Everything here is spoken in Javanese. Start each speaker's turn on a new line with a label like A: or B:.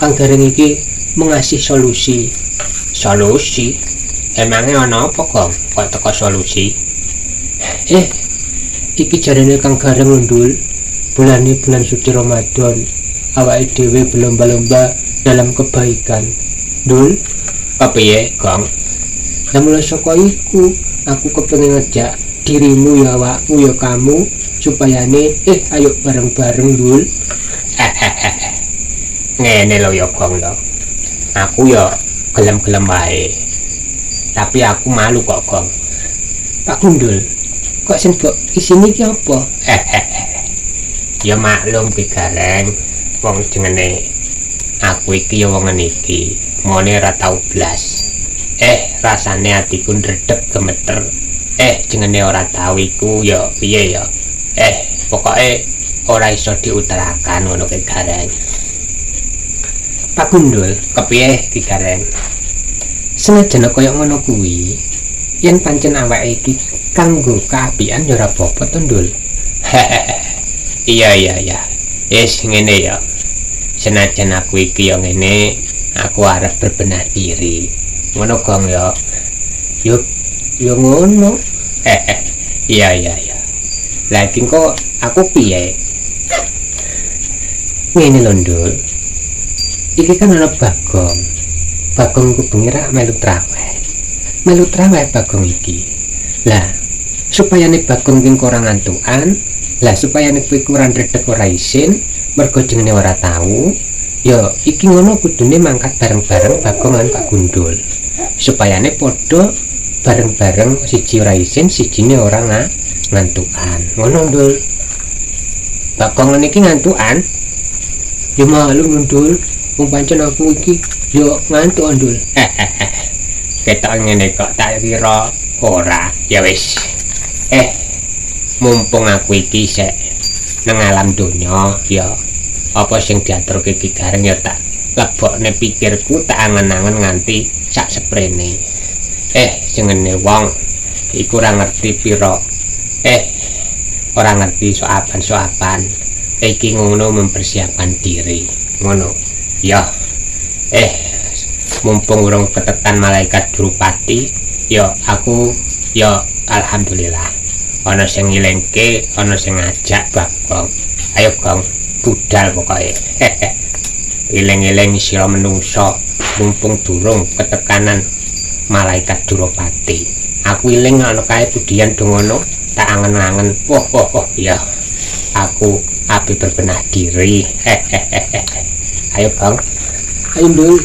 A: Kang Gareng iki mengasih solusi. Solusi? Emangnya ana apa, Gong? Kok teko solusi? Iki jarene Kang Gareng Ndul. Bulane bulan suci Ramadan. Awake dhewe berlomba-lomba dalam kebaikan. Ndul, kepiye, Gong? Lah mulai saka iku, aku kepengin ngejak dirimu ya awakmu ya kamu supayane ayo bareng-bareng, Ndul. Ngene lho ya, Gong lho. Aku ya gelem-gelem wae. Tapi aku malu kok, Gong. Pak Gundul, kok sing mbok isine iki apa? Ya maklum Ki Gareng, wong jenenge aku iki ya wong niki, mone ora tau blas. Rasane atiku ndredeg gemeter. Jenenge ora tau iku ya piye ya. Pokoke ora iso diutarakan ngono Ki Gareng. Pak Gundul, kepiye Ki Gareng? Senajan kaya ngono kuwi, yen pancen awake iki kanggo kaapian ya ora apa-apa to, Ndul. Iya. Ngene ya. Senajan aku iki ya ngene, aku arep berbenah diri. Ngono Gong ya. Yo ngono. Iya. Lah iki kok aku piye? Ngene lho, Ndul. Iki kan ana Bagong ku bengi rak melu traweh Bagong iki. Lah, supayane Bagong ki ora ngantukan, lah supayane kowe ora ndredeg ora isin, mergo jenenge ora tau, ya iki ngono kudune mangkat bareng-bareng Bagong lan Pak Gundul. Supayane padha bareng-bareng siji ora isin, sijine ora ngantukan. Ngono, Ndul. Bagong niki ngantukan. Ya maklum, Ndul. Wong pancen aku iki yo ngantuk, Ndul. Ketok ngene kok tak kira ora. Ya wis. Mumpung aku iki sik nang alam donya, ya apa sing diaturke Ki Gareng ya tak lebokne pikirku, tak angen-angen nganti sak seprene. Jenenge wong iku ora ngerti pira. Ora ngerti soapan-soapan. Iki ngono mempersiapkan diri. Ngono. Ya, mumpung urung ketekan malaikat Drupadi, ya aku ya alhamdulillah. Ana sing ngilingke, ana sing ngajak Bagong. Ayo Gong, budal pokoke. Iling-iling sira menungso, mumpung durung ketekanan malaikat Drupadi. Aku iling ana kae budian do ngono, tak angen-angen. Wah, ya. Aku api berbenah diri. Ayo Bang, ayo Ndul.